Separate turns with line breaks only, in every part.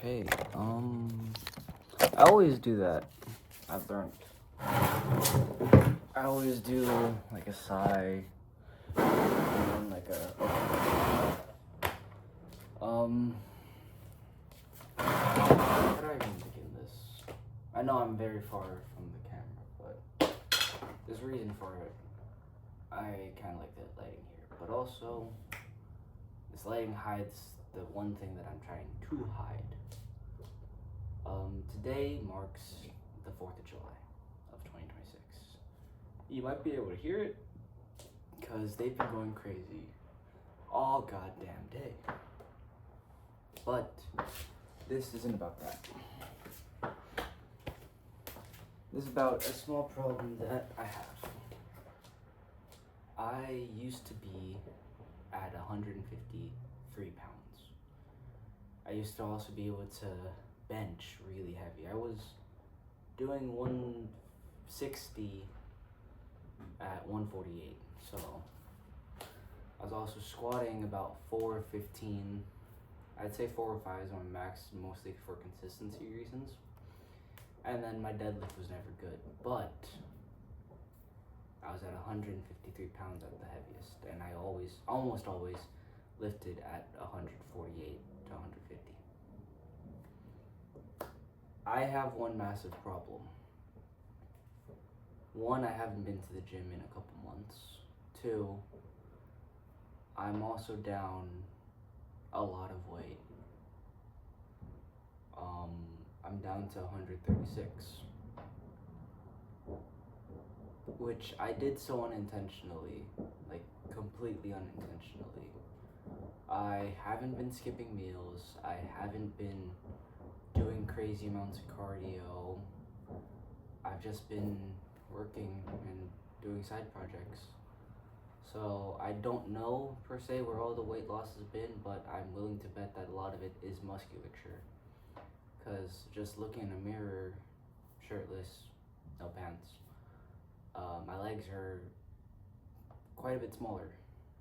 Okay, I always do that. I've learned. I always do like a sigh, and then like how do I even begin this? I know I'm very far from the camera, but there's a reason for it. I kind of like the lighting here, but also this lighting hides the one thing that I'm trying to hide. Today marks the 4th of July of 2026. You might be able to hear it because they've been going crazy all goddamn day. But this isn't about that. This is about a small problem that I have. I used to be at 153 pounds. I used to also be able to bench really heavy. I was doing 160 at 148, so I was also squatting about 415. I'd say 4 or 5 is my max, mostly for consistency reasons. And then my deadlift was never good, but I was at 153 pounds at the heaviest, and I almost always lifted at 148 to 150. I have one massive problem. One, I haven't been to the gym in a couple months. 2, I'm also down a lot of weight. I'm down to 136, which I did so unintentionally, like completely unintentionally. I haven't been skipping meals. I haven't been doing crazy amounts of cardio. I've just been working and doing side projects. So I don't know per se where all the weight loss has been, but I'm willing to bet that a lot of it is musculature. Because just looking in a mirror, shirtless, no pants, my legs are quite a bit smaller.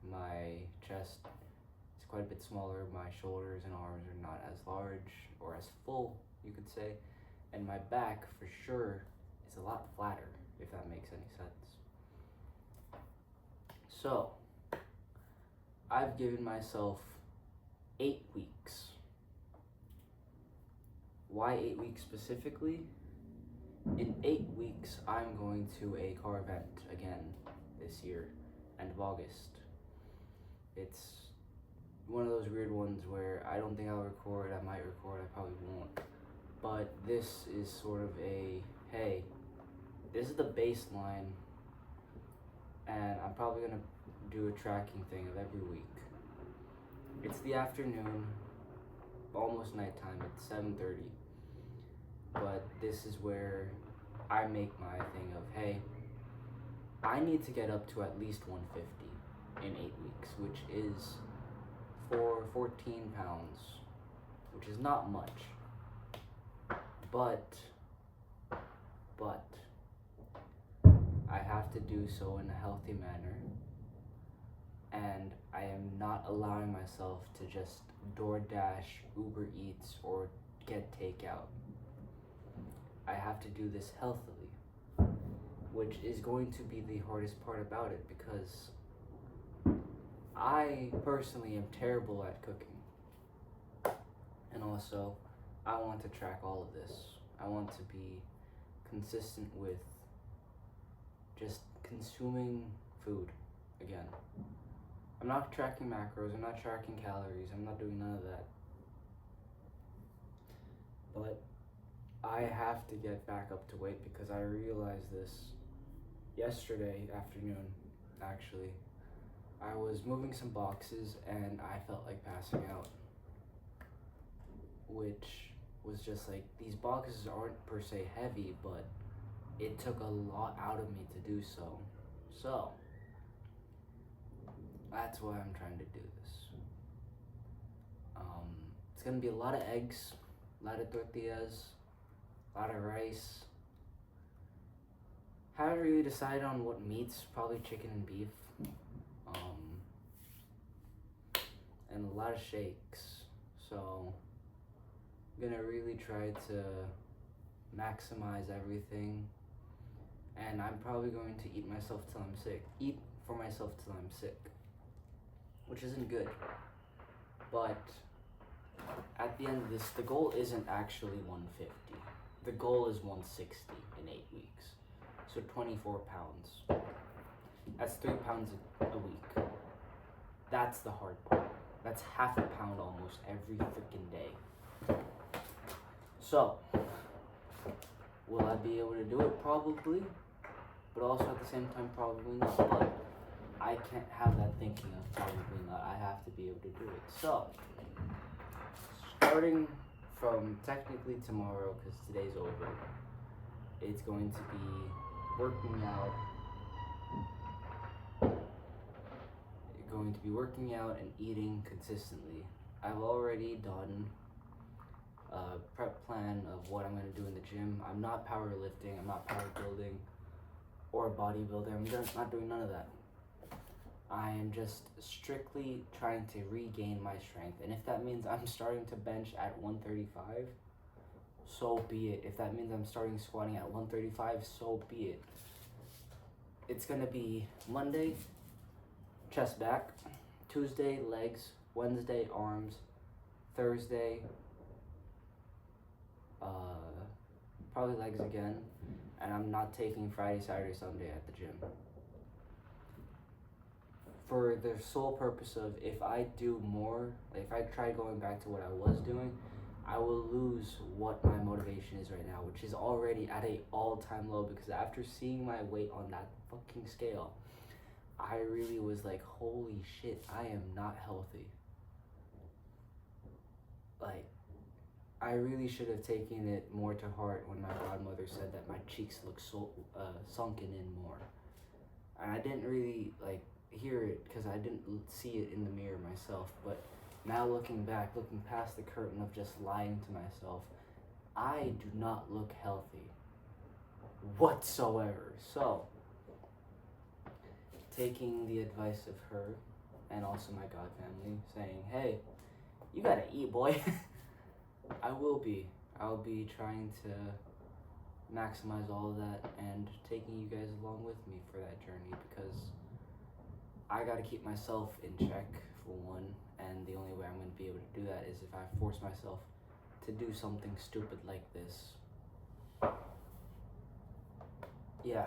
My chest is quite a bit smaller. My shoulders and arms are not as large or as full, you could say. And my back, for sure, is a lot flatter, if that makes any sense. So, I've given myself 8 weeks. Why 8 weeks specifically? In 8 weeks, I'm going to a car event again this year, end of August. It's one of those weird ones where I don't think I'll record, I might record, I probably won't. But this is sort of a, hey, this is the baseline, and I'm probably gonna do a tracking thing of every week. It's the afternoon, almost nighttime, it's 7:30. But this is where I make my thing of, hey, I need to get up to at least 150 in 8 weeks, which is for 14 pounds, which is not much. But I have to do so in a healthy manner, and I am not allowing myself to just DoorDash, Uber Eats, or get takeout. I have to do this healthily, which is going to be the hardest part about it, because I personally am terrible at cooking. And also, I want to track all of this. I want to be consistent with just consuming food again. I'm not tracking macros, I'm not tracking calories, I'm not doing none of that. But I have to get back up to weight, because I realized this yesterday afternoon, actually. I was moving some boxes and I felt like passing out, which was just like, these boxes aren't per se heavy, but it took a lot out of me to do so. So, that's why I'm trying to do this. It's gonna be a lot of eggs, a lot of tortillas, a lot of rice. Haven't really decided on what meats, probably chicken and beef. And a lot of shakes. So gonna really try to maximize everything, and I'm probably going to eat myself till I'm sick. Eat for myself till I'm sick, which isn't good. But at the end of this, the goal isn't actually 150. The goal is 160 in 8 weeks. So 24 pounds. That's 3 pounds a week. That's the hard part. That's half a pound almost every freaking day. So, will I be able to do it? Probably. But also at the same time, probably not. But I can't have that thinking of probably not. I have to be able to do it. So, starting from technically tomorrow, because today's over, it's going to be working out. And eating consistently. I've already done a prep plan of what I'm going to do in the gym. I'm not powerlifting, I'm not powerbuilding or bodybuilding. I'm just not doing none of that. I am just strictly trying to regain my strength. And if that means I'm starting to bench at 135, so be it. If that means I'm starting squatting at 135, so be it. It's going to be Monday, chest back, Tuesday, legs, Wednesday, arms, Thursday, probably legs again, and I'm not taking Friday, Saturday, Sunday at the gym. For the sole purpose of if I do more, like if I try going back to what I was doing, I will lose what my motivation is right now, which is already at a all-time low, because after seeing my weight on that fucking scale, I really was like, holy shit, I am not healthy. Like, I really should have taken it more to heart when my godmother said that my cheeks look so sunken in more. And I didn't really like hear it because I didn't see it in the mirror myself. But now looking back, looking past the curtain of just lying to myself, I do not look healthy whatsoever. So, taking the advice of her and also my god family saying, hey, you gotta eat, boy. I'll be trying to maximize all of that and taking you guys along with me for that journey, because I gotta keep myself in check for one, and the only way I'm gonna be able to do that is if I force myself to do something stupid like this. Yeah.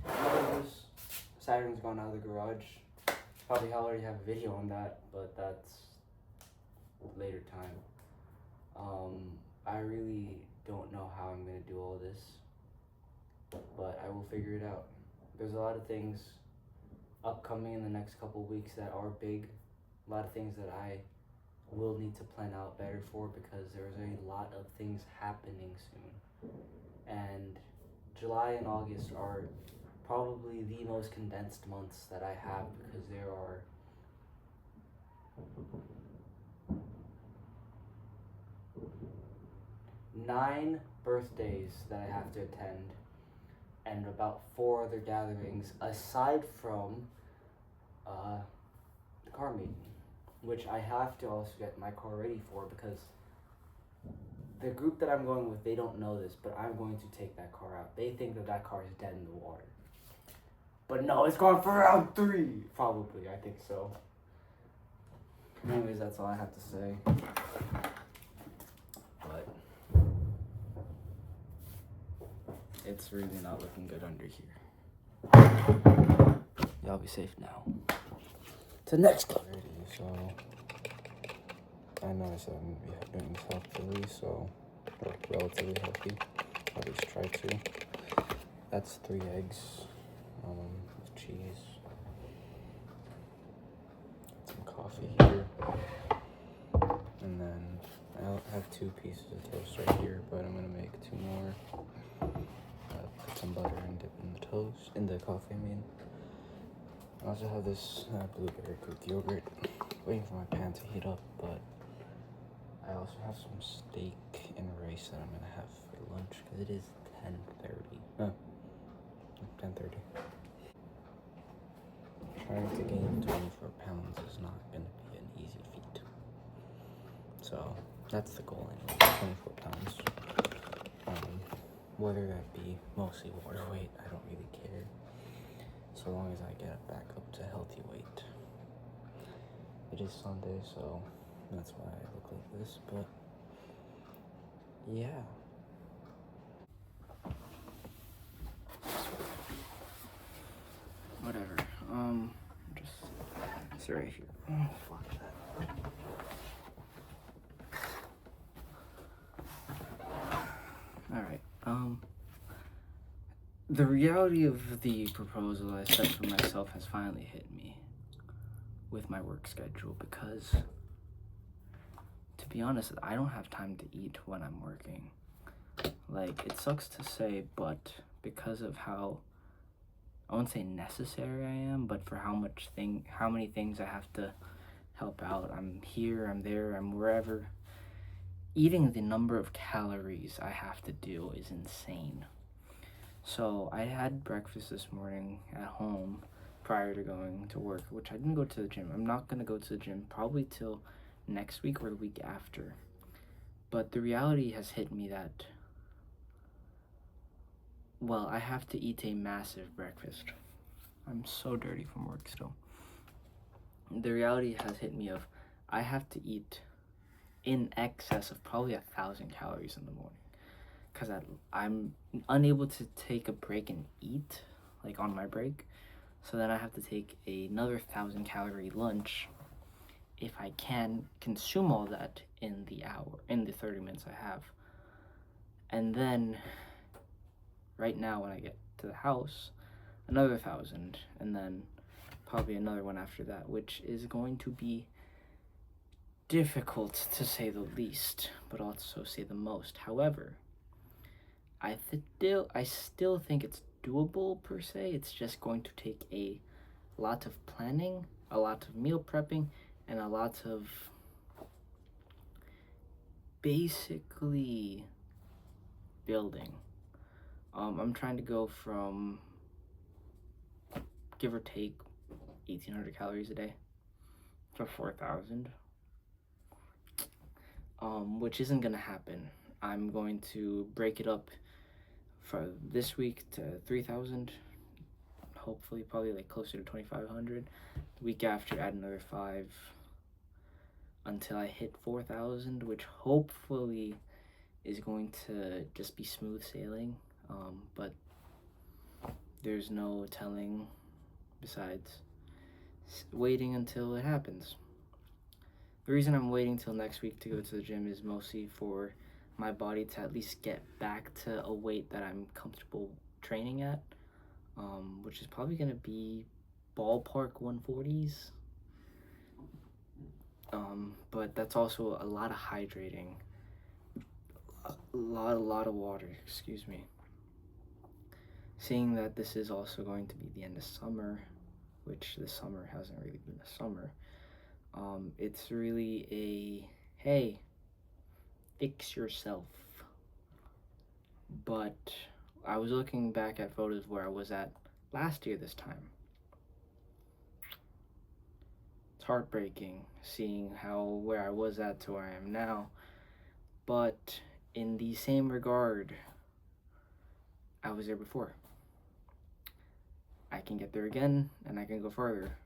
News, Saturn's gone out of the garage. Probably already have a video on that, but that's later time. I really don't know how I'm gonna do all this, but I will figure it out. There's a lot of things upcoming in the next couple weeks that are big. A lot of things that I will need to plan out better for, because there's a lot of things happening soon. And July and August are probably the most condensed months that I have, because there are nine birthdays that I have to attend, and about 4 other gatherings aside from the car meeting, which I have to also get my car ready for, because the group that I'm going with, they don't know this, but I'm going to take that car out. They think that that car is dead in the water. But no, it's gone for round 3. Probably, I think so. Anyways, that's all I have to say. But it's really not looking good under here. Y'all be safe now. To the next clip.
So, I know I said I'm going to be doing this healthily, so, or relatively healthy. At least try to. That's 3 eggs, with cheese. Some coffee here. And then I'll have 2 pieces of toast right here, but I'm going to make 2 more. Put some butter and dip in the toast, in the coffee, I mean. I also have this blueberry Greek yogurt, waiting for my pan to heat up, but I also have some steak and rice that I'm going to have for lunch, because it is 10:30. 10:30. Trying to gain 24 pounds is not going to be an easy feat. So that's the goal anyway, 24 pounds. Whether that be mostly water weight, I don't really care. So long as I get it back up to healthy weight. It is Sunday, so that's why I look like this, but yeah. Whatever. Just it's right here. Oh, fuck that. Alright, the reality of the proposal I set for myself has finally hit me with my work schedule because, to be honest, I don't have time to eat when I'm working. Like, it sucks to say, but because of how, I won't say necessary I am, but for how many things I have to help out. I'm here, I'm there, I'm wherever. Eating the number of calories I have to do is insane. So I had breakfast this morning at home prior to going to work, which I didn't go to the gym. I'm not going to go to the gym probably till next week or the week after. But the reality has hit me that, well, I have to eat a massive breakfast. I'm so dirty from work still. The reality has hit me of I have to eat in excess of probably 1,000 calories in the morning because I'm unable to take a break and eat, like on my break. So then I have to take another 1,000-calorie lunch if I can consume all that in the 30 minutes I have. And then right now when I get to the house, another 1,000, and then probably another one after that, which is going to be difficult to say the least, but also say the most. However, I still think it's doable per se. It's just going to take a lot of planning, a lot of meal prepping, and a lot of basically building. I'm trying to go from, give or take, 1,800 calories a day to 4,000. Which isn't gonna happen. I'm going to break it up for this week to 3,000, hopefully probably like closer to 2,500. The week after, add another 5 until I hit 4,000, which hopefully is going to just be smooth sailing. But there's no telling besides waiting until it happens. The reason I'm waiting till next week to go to the gym is mostly for my body to at least get back to a weight that I'm comfortable training at, which is probably going to be ballpark 140s. But that's also a lot of hydrating, a lot of water, excuse me. Seeing that this is also going to be the end of summer, which this summer hasn't really been a summer, it's really a, hey, fix yourself. But I was looking back at photos where I was at last year this time. It's heartbreaking seeing where I was at to where I am now. But in the same regard, I was there before. I can get there again, and I can go further.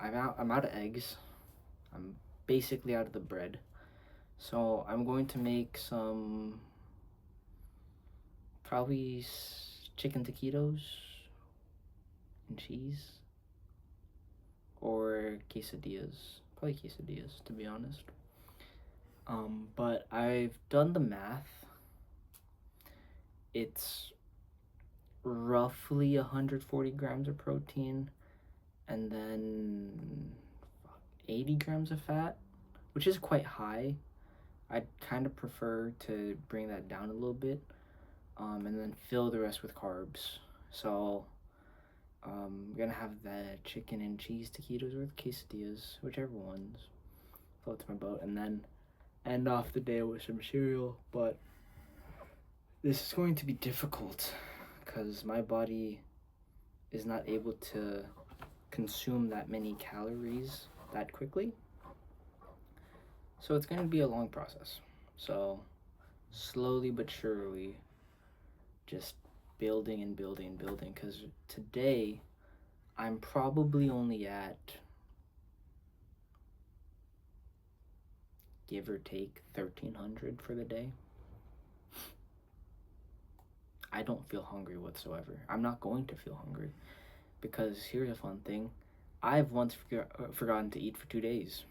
I'm out of eggs. I'm basically out of the bread. So I'm going to make some probably chicken taquitos and cheese, or quesadillas. Probably quesadillas, to be honest. But I've done the math. It's roughly 140 grams of protein and then 80 grams of fat, which is quite high. I'd kind of prefer to bring that down a little bit, and then fill the rest with carbs. So I'm gonna have the chicken and cheese taquitos or the quesadillas, whichever ones floats my boat, and then end off the day with some cereal. But this is going to be difficult because my body is not able to consume that many calories that quickly.
So it's going to be a long process. So slowly but surely, just building and building and building. Because today, I'm probably only at, give or take, 1,300 for the day. I don't feel hungry whatsoever. I'm not going to feel hungry. Because here's a fun thing. I've once forgotten to eat for 2 days.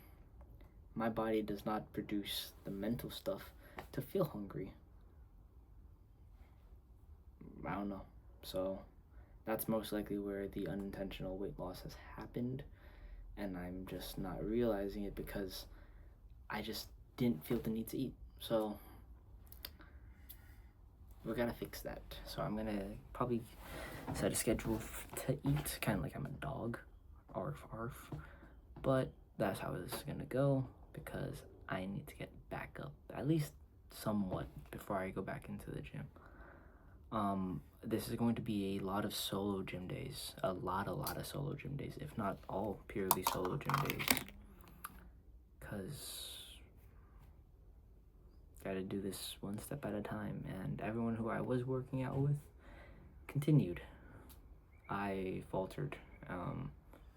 My body does not produce the mental stuff to feel hungry. I don't know. So that's most likely where the unintentional weight loss has happened. And I'm just not realizing it because I just didn't feel the need to eat. So we gotta fix that. So I'm gonna probably set a schedule to eat, kind of like I'm a dog. Arf, arf. But that's how it's gonna go because I need to get back up, at least somewhat, before I go back into the gym. This is going to be a lot of solo gym days, a lot of solo gym days, if not all purely solo gym days, because gotta do this one step at a time, and everyone who I was working out with continued. I faltered.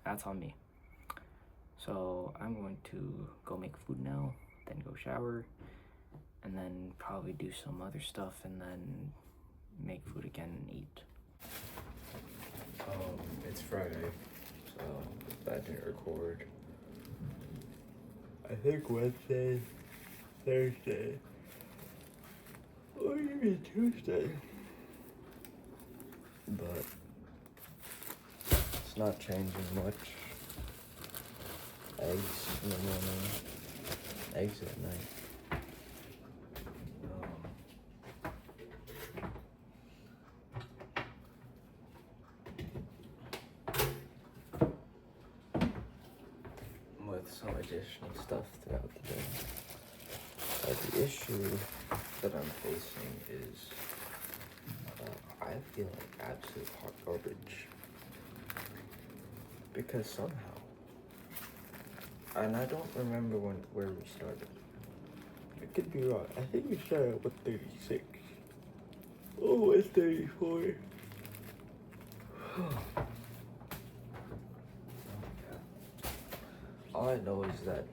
That's on me. So I'm going to go make food now, then go shower, and then probably do some other stuff, and then make food again and eat.
It's Friday, so I didn't record. I think Wednesday, Thursday, or maybe Tuesday. But it's not changing much. Eggs in the morning, eggs at night. With some additional stuff throughout the day. The issue that I'm facing is I feel like absolute hot garbage. Because somehow, and I don't remember where we started. I could be wrong. I think we started with 36. Oh, it's 34. All I know is that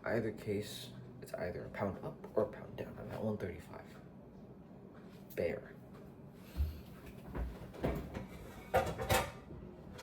either case, it's either a pound up or a pound down. I'm at 135. Bare.